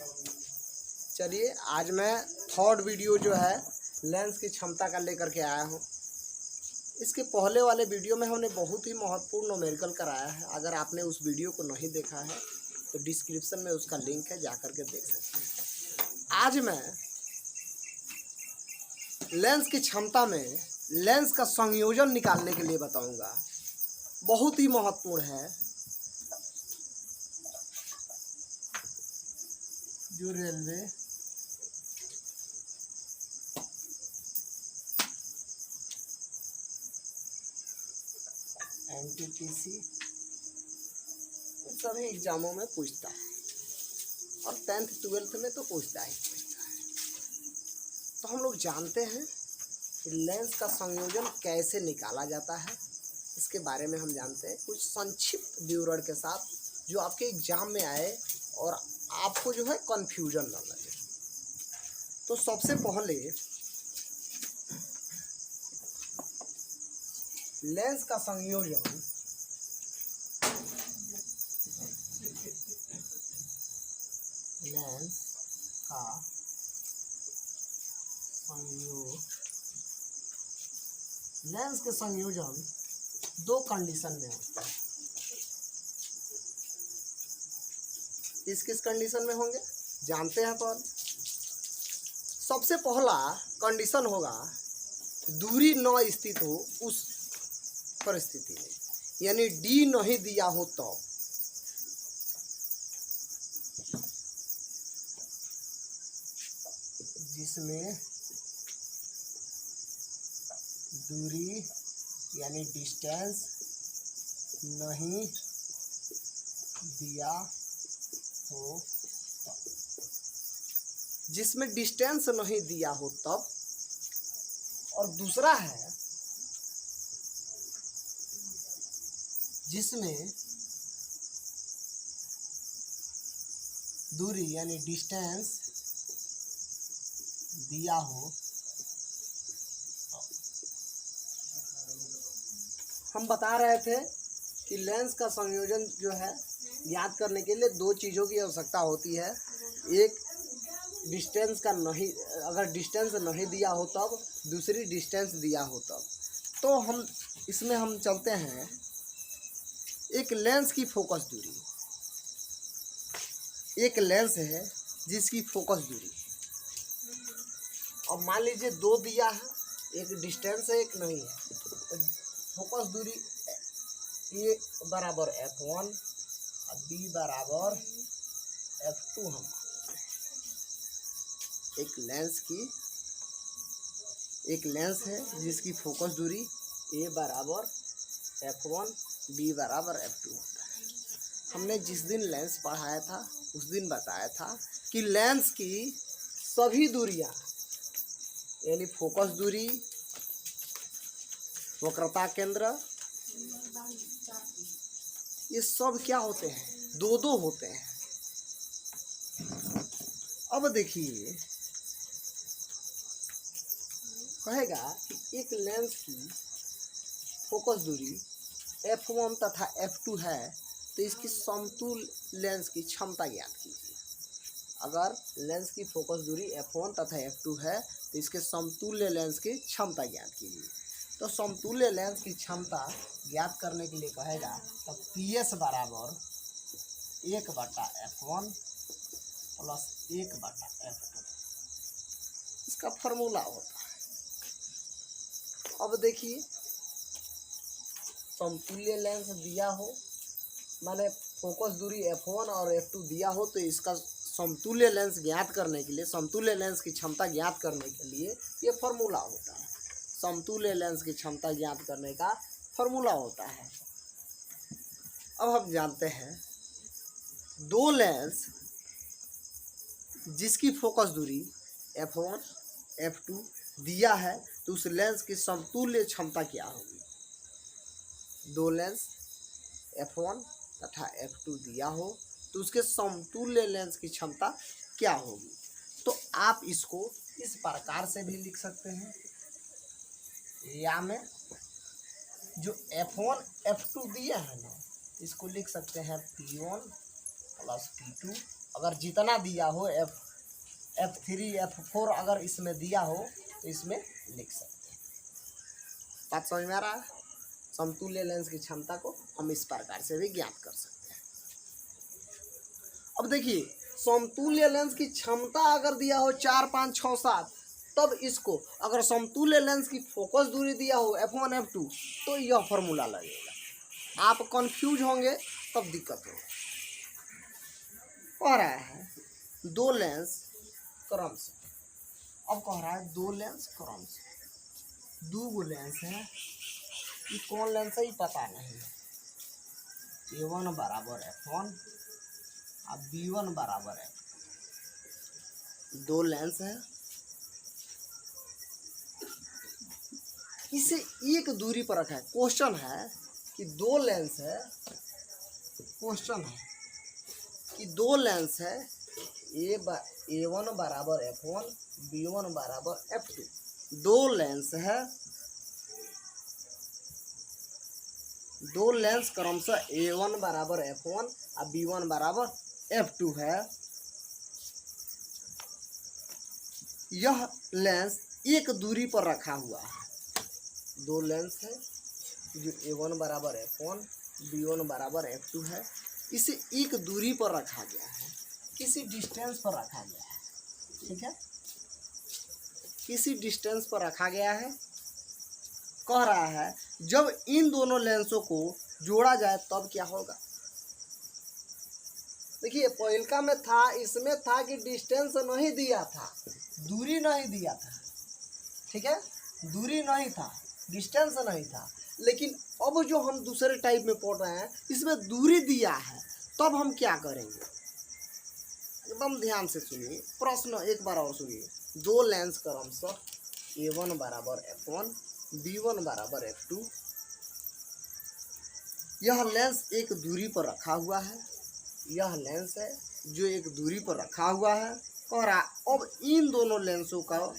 चलिए आज मैं थर्ड वीडियो जो है लेंस की क्षमता का लेकर के आया हूँ। इसके पहले वाले वीडियो में हमने बहुत ही महत्वपूर्ण न्यूमेरिकल कराया है। अगर आपने उस वीडियो को नहीं देखा है तो डिस्क्रिप्शन में उसका लिंक है, जा कर के देख सकते हैं। आज मैं लेंस की क्षमता में लेंस का संयोजन निकालने के लिए बताऊंगा। बहुत ही महत्वपूर्ण है। जो रेलवे NTPC सभी एग्जामों में पूछता है और 10th 12th में तो पूछता है। तो हम लोग जानते हैं कि लेंस का संयोजन कैसे निकाला जाता है, इसके बारे में हम जानते हैं कुछ संक्षिप्त विवरण के साथ, जो आपके एग्जाम में आए और आपको जो है कंफ्यूजन न लगे। तो सबसे पहले लेंस का संयोजन लेंस के संयोजन दो कंडीशन में होता है। किस कंडीशन में होंगे जानते हैं। पर सबसे पहला कंडीशन होगा दूरी न स्थित हो उस परिस्थिति में, यानी डी नहीं दिया हो तो जिसमें दूरी यानी डिस्टेंस नहीं दिया हो, जिसमें डिस्टेंस नहीं दिया हो तब। और दूसरा है जिसमें दूरी यानी डिस्टेंस दिया हो। हम बता रहे थे कि लेंस का संयोजन जो है याद करने के लिए दो चीज़ों की आवश्यकता होती है। एक डिस्टेंस का नहीं, अगर डिस्टेंस नहीं दिया हो तब, दूसरी डिस्टेंस दिया हो तब। तो हम इसमें हम चलते हैं एक लेंस की फोकस दूरी। एक लेंस है जिसकी फोकस दूरी, और मान लीजिए दो दिया है, एक डिस्टेंस है एक नहीं है। तो फोकस दूरी ए बराबर F1 और B बराबर F2 हम एक लेंस है जिसकी फोकस दूरी A बराबर F1 B बराबर F2 होता है। हमने जिस दिन लेंस पढ़ाया था उस दिन बताया था कि लेंस की सभी दूरियां यानी फोकस दूरी, वक्रता केंद्र, ये सब क्या होते हैं, दो दो होते हैं। अब देखिए कहेगा कि एक लेंस की फोकस दूरी F1 तथा F2 है तो इसकी समतुल्य लेंस की क्षमता ज्ञात कीजिए। अगर लेंस की फोकस दूरी F1 तथा F2 है तो इसके समतुल्य लेंस की क्षमता ज्ञात कीजिए। तो समतुल्य लेंस की क्षमता ज्ञात करने के लिए कहेगा तो PS बराबर 1/F1 प्लस 1/F2 इसका फॉर्मूला होता है। अब देखिए समतुल्य लेंस दिया हो, माने फोकस दूरी F1 और F2 दिया हो, तो इसका समतुल्य लेंस ज्ञात करने के लिए, समतुल्य लेंस की क्षमता ज्ञात करने के लिए ये फॉर्मूला होता है। समतुल्य लेंस की क्षमता ज्ञात करने का फॉर्मूला होता है। अब हम जानते हैं दो लेंस जिसकी फोकस दूरी F1 F2 दिया है तो उस लेंस की समतुल्य क्षमता क्या होगी। दो लेंस F1 तथा F2 दिया हो तो उसके समतुल्य लेंस की क्षमता क्या होगी। तो आप इसको इस प्रकार से भी लिख सकते हैं, या में जो F1 F2 दिया है ना, इसको लिख सकते हैं P1 प्लस P2 अगर जितना दिया हो F3 F4 अगर इसमें दिया हो तो इसमें लिख सकते हैं। बात समझ में आ रहा है? समतुल्य लेंस की क्षमता को हम इस प्रकार से भी ज्ञात कर सकते हैं। अब देखिए, समतुल्य लेंस की क्षमता अगर दिया हो 4 5 6 7, तब इसको अगर समतुल्य लेंस की फोकस दूरी दिया हो F1 F2 तो यह फॉर्मूला लगेगा। आप कंफ्यूज होंगे तब दिक्कत होगा। कह रहा है दो लेंस क्रम से, अब कह रहा है दो लेंस क्रम से, दो गो लेंस है, ये कौन लेंस है ये पता नहीं है। A1 बराबर F1 और B1 बराबर F2, दो लेंस है, इसे एक दूरी पर रखा है। क्वेश्चन है कि दो लेंस है, क्वेश्चन है कि दो लेंस है, A1 बराबर F1 B1 बराबर F2, दो लेंस है, दो लेंस क्रमशः A1 बराबर F1 और B1 बराबर F2 है। यह लेंस एक दूरी पर रखा हुआ है। दो लेंस है जो A1 बराबर F1 B1 बराबर F2 है, इसे एक दूरी पर रखा गया है, किसी डिस्टेंस पर रखा गया है। ठीक है, किसी डिस्टेंस पर रखा गया है। कह रहा है जब इन दोनों लेंसों को जोड़ा जाए तब क्या होगा। देखिए, पहिलका में था, इसमें था कि डिस्टेंस नहीं दिया था, दूरी नहीं दिया था। ठीक है, दूरी नहीं था, डिस्टेंस नहीं था। लेकिन अब जो हम दूसरे टाइप में पढ़ रहे हैं इसमें दूरी दिया है, तब हम क्या करेंगे, एकदम ध्यान से सुनिए प्रश्न एक बार और सुनिए। दो लेंस क्रमशः A1 बराबर F1 B1 बराबर F2, यह लेंस एक दूरी पर रखा हुआ है, यह लेंस है जो एक दूरी पर रखा हुआ है। कह रहा अब इन दोनों लेंसों का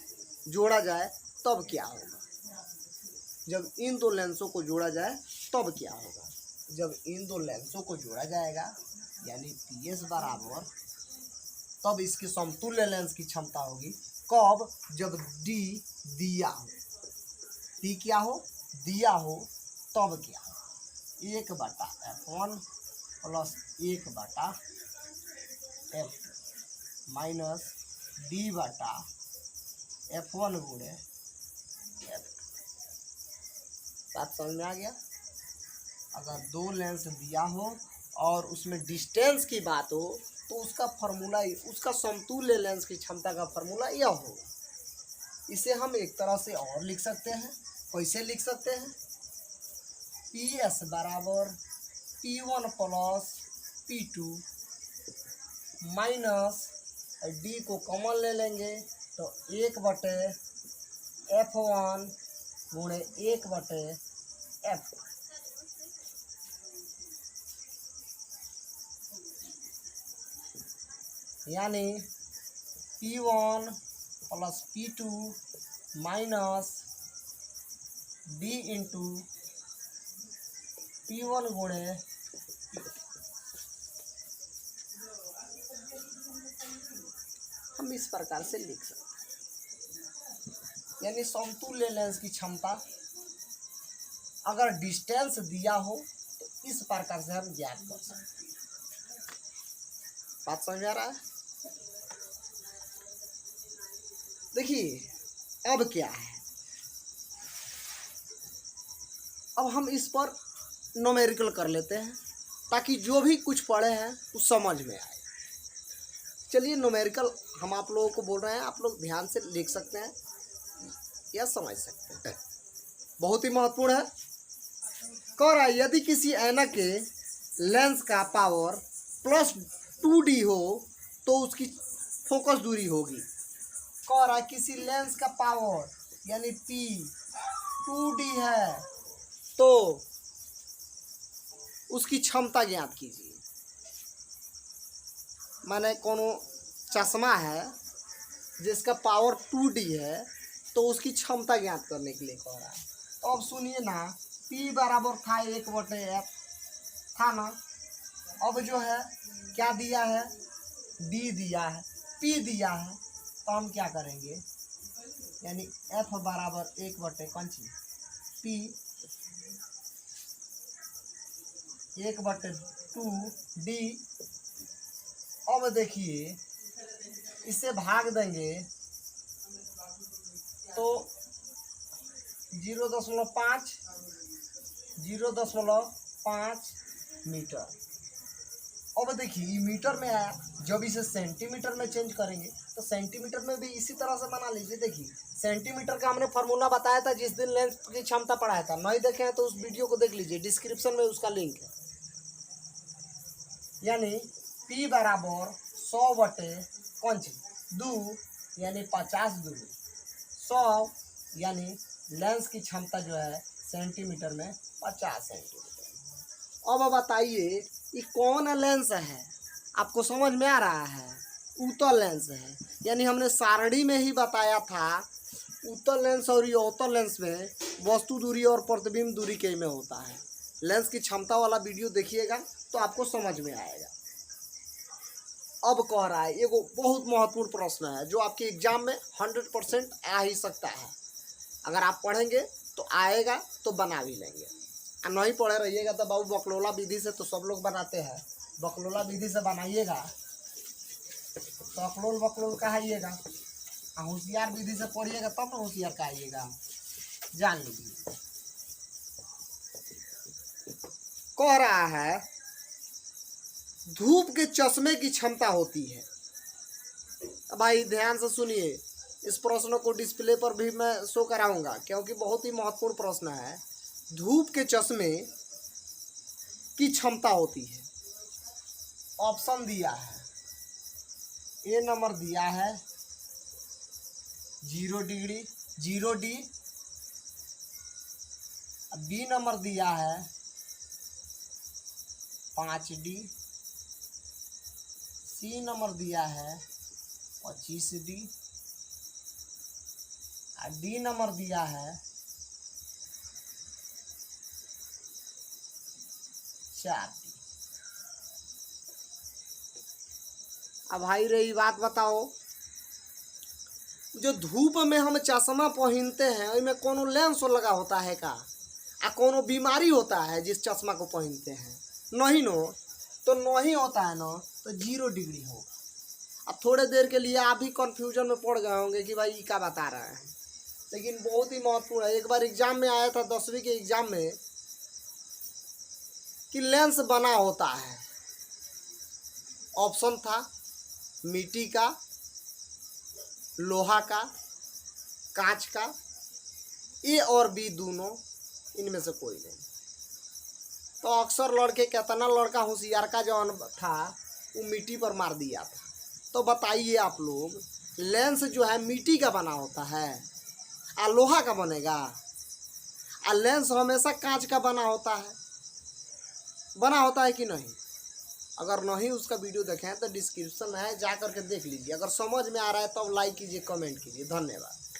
जोड़ा जाए तब क्या होगा। जब इन दो लेंसों को जोड़ा जाए तब क्या होगा। जब इन दो लेंसों को जोड़ा जाएगा यानी PS बराबर, तब इसकी समतुल्य लेंस की क्षमता होगी। कब, जब D दिया हो, D क्या हो, दिया हो, तब क्या हो, 1/F1 plus 1/F2 minus D/F1 गुणे F2। बात समझ में आ गया। अगर दो लेंस दिया हो और उसमें डिस्टेंस की बात हो तो उसका फॉर्मूला, उसका समतुल्य लेंस की क्षमता का फॉर्मूला यह होगा। इसे हम एक तरह से और लिख सकते हैं। कैसे लिख सकते हैं, PS बराबर P1 plus P2 minus D को कॉमन ले लेंगे तो 1/F1 गुणे 1/F2। यानी P1 plus P2 minus D into P1 गुणे हम इस प्रकार से लिख सकते हैं। यानी समतुल्य लेंस की क्षमता अगर डिस्टेंस दिया हो तो इस प्रकार से हम ज्ञात कर सकते हैं। बात समझ आ रहा है। देखिए अब क्या है, अब हम इस पर न्यूमेरिकल कर लेते हैं ताकि जो भी कुछ पढ़े हैं वो समझ में आए। चलिए न्यूमेरिकल हम आप लोगों को बोल रहे हैं, आप लोग ध्यान से लिख सकते हैं या समझ सकते हैं, बहुत ही महत्वपूर्ण है। कह रहा है यदि किसी ऐनक के लेंस का पावर प्लस 2D हो तो उसकी फोकस दूरी होगी। कह रहा है किसी लेंस का पावर यानी P 2D है तो उसकी क्षमता ज्ञात कीजिए। माने कोनो चश्मा है जिसका पावर 2D है तो उसकी क्षमता ज्ञात करने के लिए कह रहा है। तो अब सुनिए ना, P बराबर था 1/F था ना। अब जो है क्या दिया है, डी दिया है, पी दिया है, तो हम क्या करेंगे, यानी एफ बराबर 1/कौन-सी पी 1/2 डी। अब देखिए इसे भाग देंगे तो 0.5 मीटर। अब देखिए मीटर में आया, जब इसे सेंटीमीटर में चेंज करेंगे तो सेंटीमीटर में भी इसी तरह से बना लीजिए। देखिए सेंटीमीटर का हमने फार्मूला बताया था जिस दिन लेंस की क्षमता पढ़ाया था, नहीं देखे हैं तो उस वीडियो को देख लीजिए, डिस्क्रिप्शन में उसका लिंक है। यानी P बराबर 100/2 यानी 50 दूरी 100 यानी लेंस की क्षमता जो है सेंटीमीटर में 50 सेंटीमीटर। अब बताइए ये कौन लेंस है, आपको समझ में आ रहा है? उत्तल लेंस है। यानी हमने सारणी में ही बताया था उत्तल लेंस और अवतल लेंस में वस्तु दूरी और प्रतिबिंब दूरी के में होता है। लेंस की क्षमता वाला वीडियो देखिएगा तो आपको समझ में आएगा। अब कह रहा है एगो बहुत महत्वपूर्ण प्रश्न है जो आपके एग्जाम में 100% आ ही सकता है। अगर आप पढ़ेंगे तो आएगा, तो बना भी लेंगे, और नहीं पढ़े रहिएगा तो बाबू बकलोला विधि से तो सब लोग बनाते हैं, बकलोला विधि से बनाइएगा तो अकलोल बकलोल कहाइएगा, और होशियार विधि से पढ़िएगा तब ना होशियार कहाइएगा। जान लीजिए कह रहा है धूप के चश्मे की क्षमता होती है। भाई ध्यान से सुनिए, इस प्रश्न को डिस्प्ले पर भी मैं शो कराऊंगा क्योंकि बहुत ही महत्वपूर्ण प्रश्न है। धूप के चश्मे की क्षमता होती है। ऑप्शन दिया है, ए नंबर दिया है 0 डिग्री 0 डी, बी नंबर दिया है 5 डी, सी नंबर दिया है 25 डी, और डी नंबर दिया है 4 डी। अब भाई रही बात बताओ, जो धूप में हम चश्मा पहनते हैं उसमें कोनो लेंस लगा होता है का, आ कोनो बीमारी होता है जिस चश्मा को पहनते हैं? नहीं नो, तो नहीं होता है ना, तो 0 डिग्री होगा। अब थोड़े देर के लिए आप भी कंफ्यूजन में पड़ गए होंगे कि भाई क्या बता रहे हैं, लेकिन बहुत ही महत्वपूर्ण है। एक बार एग्जाम में आया था 10वीं के एग्जाम में कि लेंस बना होता है, ऑप्शन था मिट्टी का, लोहा का, कांच का, ए और बी दोनों, इनमें से कोई नहीं। तो अक्सर लड़के, कितना लड़का होशियार का जो था वो मिट्टी पर मार दिया था। तो बताइए आप लोग, लेंस जो है मिट्टी का बना होता है आ लोहा का बनेगा, आ लेंस हमेशा कांच का बना होता है कि नहीं? अगर नहीं उसका वीडियो देखें तो डिस्क्रिप्शन है, जा करके देख लीजिए। अगर समझ में आ रहा है तब लाइक कीजिए, कमेंट कीजिए। धन्यवाद।